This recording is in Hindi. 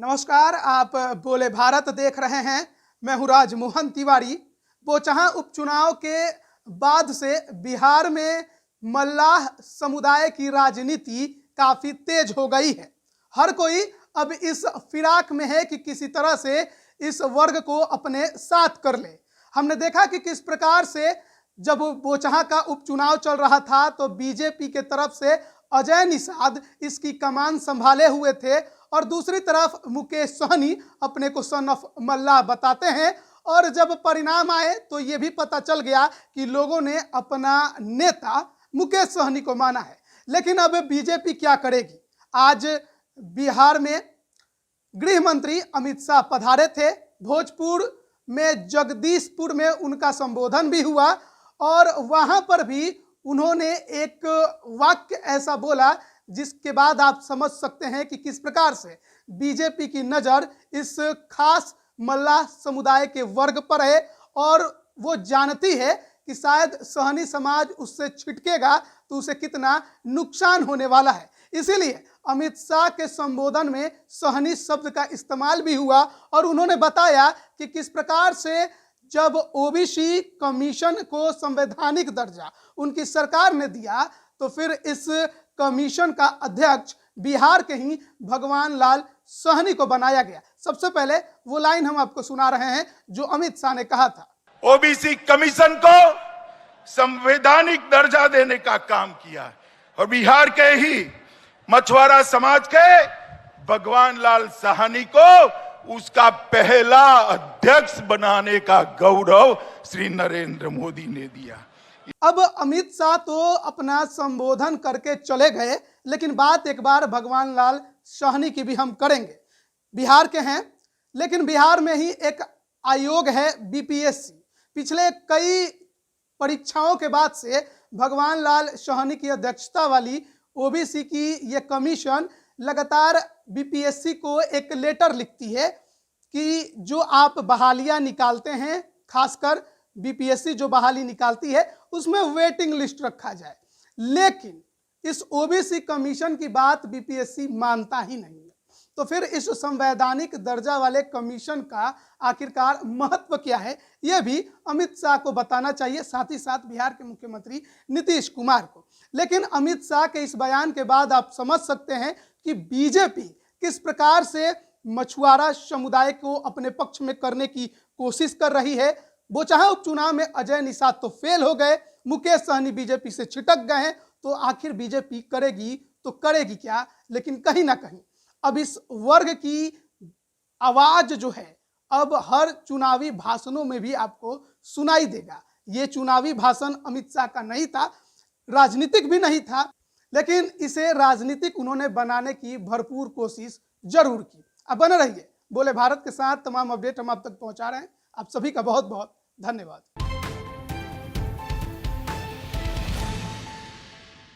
नमस्कार, आप बोले भारत देख रहे हैं। मैं हूं राजमोहन तिवारी। बोचहां उपचुनाव के बाद से बिहार में मल्लाह समुदाय की राजनीति काफी तेज हो गई है। हर कोई अब इस फिराक में है कि किसी तरह से इस वर्ग को अपने साथ कर ले। हमने देखा कि किस प्रकार से जब बोचहां का उपचुनाव चल रहा था तो बीजेपी के तरफ से अजय निषाद इसकी कमान संभाले हुए थे और दूसरी तरफ मुकेश सहनी अपने को सन ऑफ मल्लाह बताते हैं। और जब परिणाम आए तो ये भी पता चल गया कि लोगों ने अपना नेता मुकेश सहनी को माना है। लेकिन अब बीजेपी क्या करेगी? आज बिहार में गृह मंत्री अमित शाह पधारे थे। भोजपुर में जगदीशपुर में उनका संबोधन भी हुआ और वहां पर भी उन्होंने एक वाक्य ऐसा बोला जिसके बाद आप समझ सकते हैं कि किस प्रकार से बीजेपी की नज़र इस खास मल्लाह समुदाय के वर्ग पर है और वो जानती है कि शायद सहनी समाज उससे छिटकेगा तो उसे कितना नुकसान होने वाला है। इसीलिए अमित शाह के संबोधन में सहनी शब्द का इस्तेमाल भी हुआ और उन्होंने बताया कि किस प्रकार से जब ओबीसी कमीशन को संवैधानिक दर्जा उनकी सरकार ने दिया तो फिर इस कमीशन का अध्यक्ष बिहार के ही भगवान लाल सहनी को बनाया गया। सबसे पहले वो लाइन हम आपको सुना रहे हैं जो अमित शाह ने कहा था। ओबीसी कमीशन को संवैधानिक दर्जा देने का काम किया और बिहार के ही मछुआरा समाज के भगवान लाल सहनी को उसका पहला अध्यक्ष बनाने का गौरव श्री नरेंद्र मोदी ने दिया। अब अमित शाह तो अपना संबोधन करके चले गए, लेकिन बात एक बार भगवान लाल सहनी की भी हम करेंगे। बिहार के हैं, लेकिन बिहार में ही एक आयोग है बीपीएससी। पिछले कई परीक्षाओं के बाद से भगवान लाल सहनी की अध्यक्षता वाली ओबीसी की ये कमीशन लगातार बीपीएससी को एक लेटर लिखती है कि जो आप बहालियां निकालते हैं, खासकर बीपीएससी जो बहाली निकालती है उसमें वेटिंग लिस्ट रखा जाए। लेकिन इस ओबीसी कमीशन की बात बीपीएससी मानता ही नहीं है। तो फिर इस संवैधानिक दर्जा वाले कमीशन का आखिरकार महत्व क्या है, यह भी अमित शाह को बताना चाहिए, साथ ही साथ बिहार के मुख्यमंत्री नीतीश कुमार को। लेकिन अमित शाह के इस बयान के बाद आप समझ सकते हैं कि बीजेपी किस प्रकार से मछुआरा समुदाय को अपने पक्ष में करने की कोशिश कर रही है। बोचहां उपचुनाव में अजय निषाद तो फेल हो गए, मुकेश सहनी बीजेपी से छिटक गए हैं, तो आखिर बीजेपी करेगी तो करेगी क्या? लेकिन कहीं ना कहीं अब इस वर्ग की आवाज जो है अब हर चुनावी भाषणों में भी आपको सुनाई देगा। ये चुनावी भाषण अमित शाह का नहीं था, राजनीतिक भी नहीं था, लेकिन इसे राजनीतिक उन्होंने बनाने की भरपूर कोशिश जरूर की। अब बने रहिए बोले भारत के साथ। तमाम अपडेट हम आप तक पहुंचा रहे हैं। आप सभी का बहुत बहुत धन्यवाद।